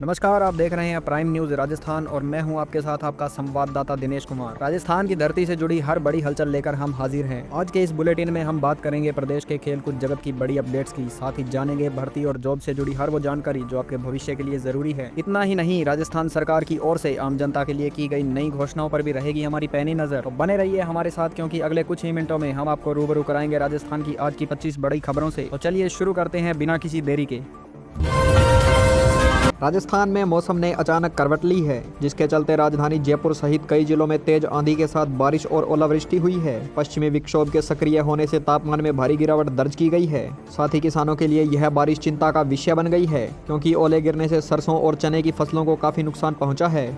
नमस्कार, आप देख रहे हैं प्राइम न्यूज़ राजस्थान और मैं हूं आपके साथ आपका संवाददाता दिनेश कुमार। राजस्थान की धरती से जुड़ी हर बड़ी हलचल लेकर हम हाजिर हैं। आज के इस बुलेटिन में हम बात करेंगे प्रदेश के खेलकूद जगत की बड़ी अपडेट्स की, साथ ही जानेंगे भर्ती और जॉब से जुड़ी हर वो जानकारी जो आपके भविष्य के लिए जरूरी है। इतना ही नहीं, राजस्थान सरकार की ओर से आम जनता के लिए की गई नई घोषणाओं पर भी रहेगी हमारी पैनी नजर। तो बने रहिए हमारे साथ, क्योंकि अगले कुछ ही मिनटों में हम आपको रूबरू कराएंगे राजस्थान की आज की 25 बड़ी खबरों से। तो चलिए शुरू करते हैं बिना किसी देरी के। राजस्थान में मौसम ने अचानक करवट ली है, जिसके चलते राजधानी जयपुर सहित कई जिलों में तेज आंधी के साथ बारिश और ओलावृष्टि हुई है। पश्चिमी विक्षोभ के सक्रिय होने से तापमान में भारी गिरावट दर्ज की गई है। साथ ही किसानों के लिए यह बारिश चिंता का विषय बन गई है, क्योंकि ओले गिरने से सरसों और चने की फसलों को काफी नुकसान पहुंचा है।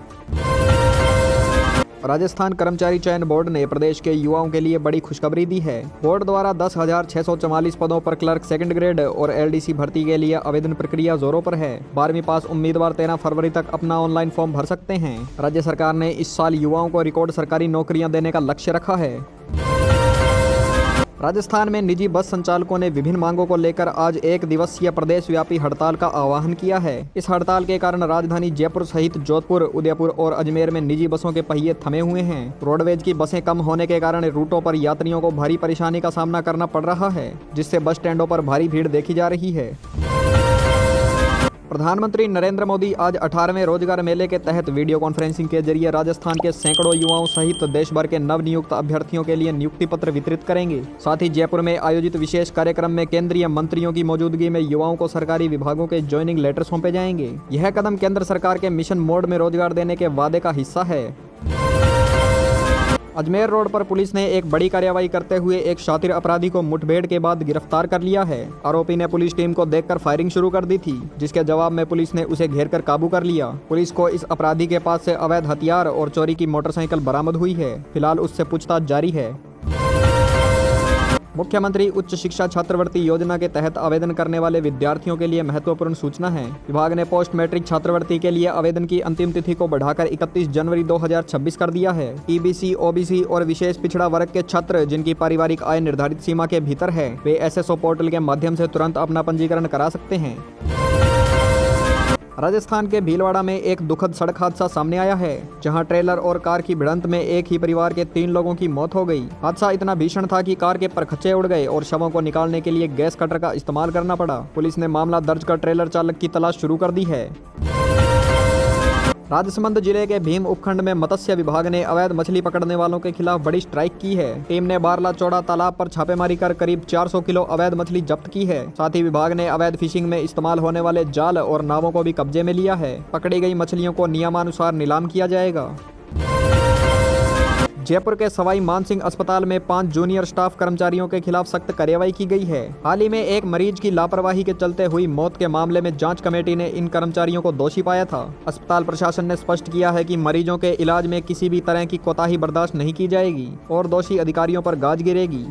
राजस्थान कर्मचारी चयन बोर्ड ने प्रदेश के युवाओं के लिए बड़ी खुशखबरी दी है। बोर्ड द्वारा 10,644 पदों पर क्लर्क सेकंड ग्रेड और एलडीसी भर्ती के लिए आवेदन प्रक्रिया जोरों पर है। 12वीं पास उम्मीदवार 13 फरवरी तक अपना ऑनलाइन फॉर्म भर सकते हैं। राज्य सरकार ने इस साल युवाओं को रिकॉर्ड सरकारी नौकरियां देने का लक्ष्य रखा है। राजस्थान में निजी बस संचालकों ने विभिन्न मांगों को लेकर आज एक दिवसीय प्रदेश व्यापी हड़ताल का आह्वान किया है। इस हड़ताल के कारण राजधानी जयपुर सहित जोधपुर, उदयपुर और अजमेर में निजी बसों के पहिए थमे हुए हैं। रोडवेज की बसें कम होने के कारण रूटों पर यात्रियों को भारी परेशानी का सामना करना पड़ रहा है, जिससे बस स्टैंडों पर भारी भीड़ देखी जा रही है। प्रधानमंत्री नरेंद्र मोदी आज 18वें रोजगार मेले के तहत वीडियो कॉन्फ्रेंसिंग के जरिए राजस्थान के सैकड़ों युवाओं सहित देश भर के नवनियुक्त अभ्यर्थियों के लिए नियुक्ति पत्र वितरित करेंगे। साथ ही जयपुर में आयोजित विशेष कार्यक्रम में केंद्रीय मंत्रियों की मौजूदगी में युवाओं को सरकारी विभागों के ज्वाइनिंग लेटर सौंपे जाएंगे। यह कदम केंद्र सरकार के मिशन मोड में रोजगार देने के वादे का हिस्सा है। अजमेर रोड पर पुलिस ने एक बड़ी कार्रवाई करते हुए एक शातिर अपराधी को मुठभेड़ के बाद गिरफ्तार कर लिया है। आरोपी ने पुलिस टीम को देखकर फायरिंग शुरू कर दी थी, जिसके जवाब में पुलिस ने उसे घेरकर काबू कर लिया। पुलिस को इस अपराधी के पास से अवैध हथियार और चोरी की मोटरसाइकिल बरामद हुई है। फिलहाल उससे पूछताछ जारी है। मुख्यमंत्री उच्च शिक्षा छात्रवृत्ति योजना के तहत आवेदन करने वाले विद्यार्थियों के लिए महत्वपूर्ण सूचना है। विभाग ने पोस्ट मैट्रिक छात्रवृत्ति के लिए आवेदन की अंतिम तिथि को बढ़ाकर 31 जनवरी 2026 कर दिया है। ईबीसी, ओबीसी और विशेष पिछड़ा वर्ग के छात्र जिनकी पारिवारिक आय निर्धारित सीमा के भीतर है, वे एसएसओ पोर्टल के माध्यम से तुरंत अपना पंजीकरण करा सकते हैं। राजस्थान के भीलवाड़ा में एक दुखद सड़क हादसा सामने आया है, जहां ट्रेलर और कार की भिड़ंत में एक ही परिवार के 3 लोगों की मौत हो गई। हादसा इतना भीषण था कि कार के परखच्चे उड़ गए और शवों को निकालने के लिए गैस कटर का इस्तेमाल करना पड़ा। पुलिस ने मामला दर्ज कर ट्रेलर चालक की तलाश शुरू कर दी है। राजसमंद जिले के भीम उपखंड में मत्स्य विभाग ने अवैध मछली पकड़ने वालों के खिलाफ बड़ी स्ट्राइक की है। टीम ने बारला चौड़ा तालाब पर छापेमारी कर करीब 400 किलो अवैध मछली जब्त की है। साथ ही विभाग ने अवैध फिशिंग में इस्तेमाल होने वाले जाल और नावों को भी कब्जे में लिया है। पकड़ी गई मछलियों को नियमानुसार नीलाम किया जाएगा। जयपुर के सवाई मानसिंह अस्पताल में 5 जूनियर स्टाफ कर्मचारियों के खिलाफ सख्त कार्रवाई की गई है। हाल ही में एक मरीज की लापरवाही के चलते हुई मौत के मामले में जांच कमेटी ने इन कर्मचारियों को दोषी पाया था। अस्पताल प्रशासन ने स्पष्ट किया है कि मरीजों के इलाज में किसी भी तरह की कोताही बर्दाश्त नहीं की जाएगी और दोषी अधिकारियों पर गाज गिरेगी।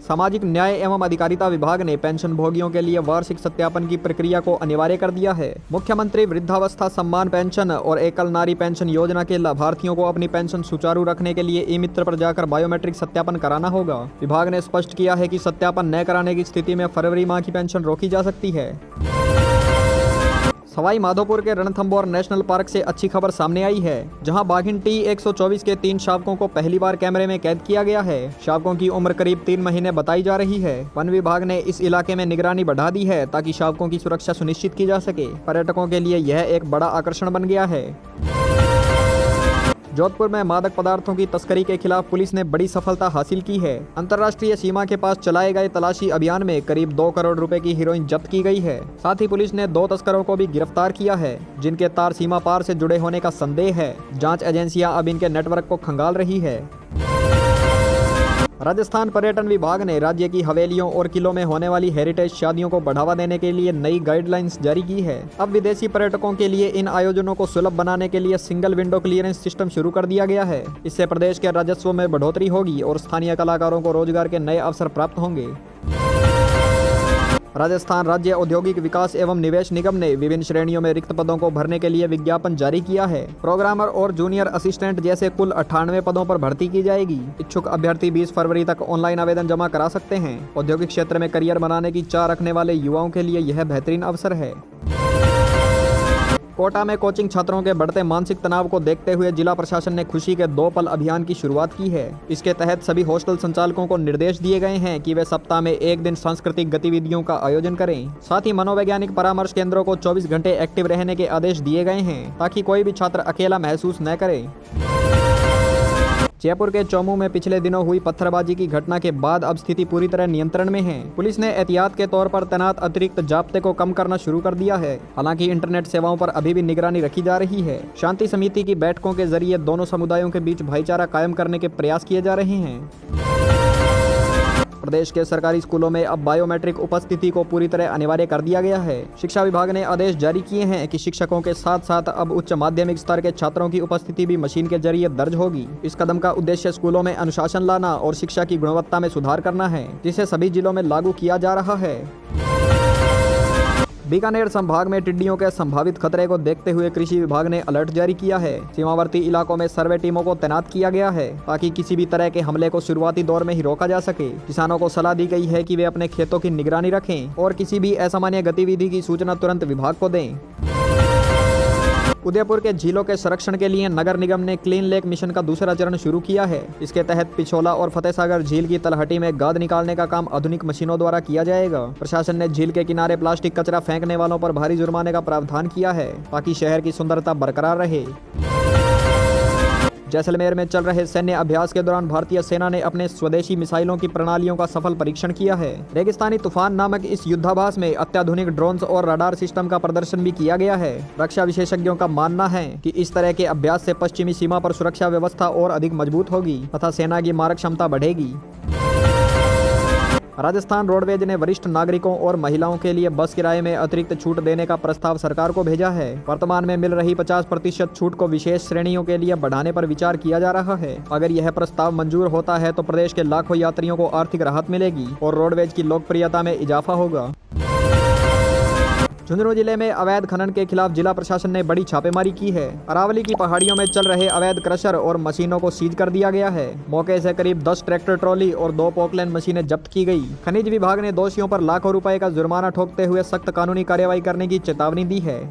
सामाजिक न्याय एवं अधिकारिता विभाग ने पेंशन भोगियों के लिए वार्षिक सत्यापन की प्रक्रिया को अनिवार्य कर दिया है। मुख्यमंत्री वृद्धावस्था सम्मान पेंशन और एकल नारी पेंशन योजना के लाभार्थियों को अपनी पेंशन सुचारू रखने के लिए ई मित्र पर जाकर बायोमेट्रिक सत्यापन कराना होगा। विभाग ने स्पष्ट किया है कि सत्यापन न कराने की स्थिति में फरवरी माह की पेंशन रोकी जा सकती है। सवाई माधोपुर के रणथंभौर नेशनल पार्क से अच्छी खबर सामने आई है, जहां बाघिन T124 के 3 शावकों को पहली बार कैमरे में कैद किया गया है। शावकों की उम्र करीब 3 महीने बताई जा रही है। वन विभाग ने इस इलाके में निगरानी बढ़ा दी है ताकि शावकों की सुरक्षा सुनिश्चित की जा सके। पर्यटकों के लिए यह एक बड़ा आकर्षण बन गया है। जोधपुर में मादक पदार्थों की तस्करी के खिलाफ पुलिस ने बड़ी सफलता हासिल की है। अंतर्राष्ट्रीय सीमा के पास चलाए गए तलाशी अभियान में करीब 2 करोड़ रुपए की हीरोइन जब्त की गई है। साथ ही पुलिस ने 2 तस्करों को भी गिरफ्तार किया है, जिनके तार सीमा पार से जुड़े होने का संदेह है। जांच एजेंसियां अब इनके नेटवर्क को खंगाल रही है। राजस्थान पर्यटन विभाग ने राज्य की हवेलियों और किलों में होने वाली हेरिटेज शादियों को बढ़ावा देने के लिए नई गाइडलाइंस जारी की है। अब विदेशी पर्यटकों के लिए इन आयोजनों को सुलभ बनाने के लिए सिंगल विंडो क्लियरेंस सिस्टम शुरू कर दिया गया है। इससे प्रदेश के राजस्व में बढ़ोतरी होगी और स्थानीय कलाकारों को रोजगार के नए अवसर प्राप्त होंगे। राजस्थान राज्य औद्योगिक विकास एवं निवेश निगम ने विभिन्न श्रेणियों में रिक्त पदों को भरने के लिए विज्ञापन जारी किया है। प्रोग्रामर और जूनियर असिस्टेंट जैसे कुल 98 पदों पर भर्ती की जाएगी। इच्छुक अभ्यर्थी 20 फरवरी तक ऑनलाइन आवेदन जमा करा सकते हैं। औद्योगिक क्षेत्र में करियर बनाने की चाह रखने वाले युवाओं के लिए यह बेहतरीन अवसर है। कोटा में कोचिंग छात्रों के बढ़ते मानसिक तनाव को देखते हुए जिला प्रशासन ने खुशी के 2 पल अभियान की शुरुआत की है। इसके तहत सभी हॉस्टल संचालकों को निर्देश दिए गए हैं कि वे सप्ताह में 1 दिन सांस्कृतिक गतिविधियों का आयोजन करें। साथ ही मनोवैज्ञानिक परामर्श केंद्रों को 24 घंटे एक्टिव रहने के आदेश दिए गए हैं ताकि कोई भी छात्र अकेला महसूस न करे। जयपुर के चौमू में पिछले दिनों हुई पत्थरबाजी की घटना के बाद अब स्थिति पूरी तरह नियंत्रण में है। पुलिस ने एहतियात के तौर पर तैनात अतिरिक्त जाब्ते को कम करना शुरू कर दिया है। हालांकि इंटरनेट सेवाओं पर अभी भी निगरानी रखी जा रही है। शांति समिति की बैठकों के जरिए दोनों समुदायों के बीच भाईचारा कायम करने के प्रयास किए जा रहे हैं। प्रदेश के सरकारी स्कूलों में अब बायोमेट्रिक उपस्थिति को पूरी तरह अनिवार्य कर दिया गया है। शिक्षा विभाग ने आदेश जारी किए हैं कि शिक्षकों के साथ साथ अब उच्च माध्यमिक स्तर के छात्रों की उपस्थिति भी मशीन के जरिए दर्ज होगी। इस कदम का उद्देश्य स्कूलों में अनुशासन लाना और शिक्षा की गुणवत्ता में सुधार करना है, जिसे सभी जिलों में लागू किया जा रहा है। बीकानेर संभाग में टिड्डियों के संभावित खतरे को देखते हुए कृषि विभाग ने अलर्ट जारी किया है। सीमावर्ती इलाकों में सर्वे टीमों को तैनात किया गया है ताकि किसी भी तरह के हमले को शुरुआती दौर में ही रोका जा सके। किसानों को सलाह दी गई है कि वे अपने खेतों की निगरानी रखें और किसी भी असामान्य गतिविधि की सूचना तुरंत विभाग को दें। उदयपुर के झीलों के संरक्षण के लिए नगर निगम ने क्लीन लेक मिशन का दूसरा चरण शुरू किया है। इसके तहत पिछोला और फतेहसागर झील की तलहटी में गाद निकालने का काम आधुनिक मशीनों द्वारा किया जाएगा। प्रशासन ने झील के किनारे प्लास्टिक कचरा फेंकने वालों पर भारी जुर्माने का प्रावधान किया है ताकि शहर की सुंदरता बरकरार रहे। जैसलमेर में चल रहे सैन्य अभ्यास के दौरान भारतीय सेना ने अपने स्वदेशी मिसाइलों की प्रणालियों का सफल परीक्षण किया है। रेगिस्तानी तूफान नामक इस युद्धाभ्यास में अत्याधुनिक ड्रोन्स और रडार सिस्टम का प्रदर्शन भी किया गया है। रक्षा विशेषज्ञों का मानना है कि इस तरह के अभ्यास से पश्चिमी सीमा पर सुरक्षा व्यवस्था और अधिक मजबूत होगी तथा सेना की मारक क्षमता बढ़ेगी। राजस्थान रोडवेज ने वरिष्ठ नागरिकों और महिलाओं के लिए बस किराए में अतिरिक्त छूट देने का प्रस्ताव सरकार को भेजा है। वर्तमान में मिल रही 50% छूट को विशेष श्रेणियों के लिए बढ़ाने पर विचार किया जा रहा है। अगर यह प्रस्ताव मंजूर होता है तो प्रदेश के लाखों यात्रियों को आर्थिक राहत मिलेगी और रोडवेज की लोकप्रियता में इजाफा होगा। झुंझुनू जिले में अवैध खनन के खिलाफ जिला प्रशासन ने बड़ी छापेमारी की है। अरावली की पहाड़ियों में चल रहे अवैध क्रशर और मशीनों को सीज कर दिया गया है। मौके से करीब 10 ट्रैक्टर ट्रॉली और 2 पोकलैंड मशीनें जब्त की गई। खनिज विभाग ने दोषियों पर लाखों रुपए का जुर्माना ठोकते हुए सख्त कानूनी कार्रवाई करने की चेतावनी दी है।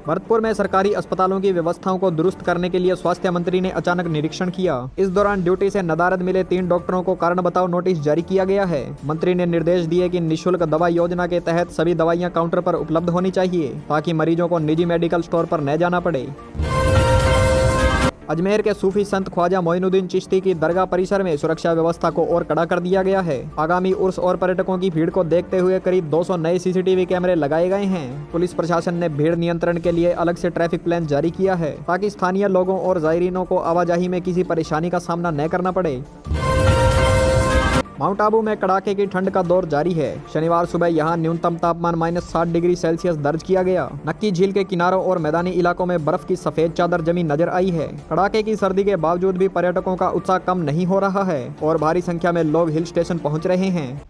भरतपुर में सरकारी अस्पतालों की व्यवस्थाओं को दुरुस्त करने के लिए स्वास्थ्य मंत्री ने अचानक निरीक्षण किया। इस दौरान ड्यूटी से नदारद मिले 3 डॉक्टरों को कारण बताओ नोटिस जारी किया गया है। मंत्री ने निर्देश दिए कि निःशुल्क दवा योजना के तहत सभी दवाइयां काउंटर पर उपलब्ध होनी चाहिए ताकि मरीजों को निजी मेडिकल स्टोर पर न जाना पड़े। अजमेर के सूफी संत ख्वाजा मोइनुद्दीन चिश्ती की दरगाह परिसर में सुरक्षा व्यवस्था को और कड़ा कर दिया गया है। आगामी उर्स और पर्यटकों की भीड़ को देखते हुए करीब 200 नए सीसीटीवी कैमरे लगाए गए हैं। पुलिस प्रशासन ने भीड़ नियंत्रण के लिए अलग से ट्रैफिक प्लान जारी किया है ताकि स्थानीय लोगों और जायरीनों को आवाजाही में किसी परेशानी का सामना न करना पड़े। माउंट आबू में कड़ाके की ठंड का दौर जारी है। शनिवार सुबह यहां न्यूनतम तापमान -60 डिग्री सेल्सियस दर्ज किया गया। नक्की झील के किनारों और मैदानी इलाकों में बर्फ की सफेद चादर जमी नजर आई है। कड़ाके की सर्दी के बावजूद भी पर्यटकों का उत्साह कम नहीं हो रहा है और भारी संख्या में लोग हिल स्टेशन पहुंच रहे हैं।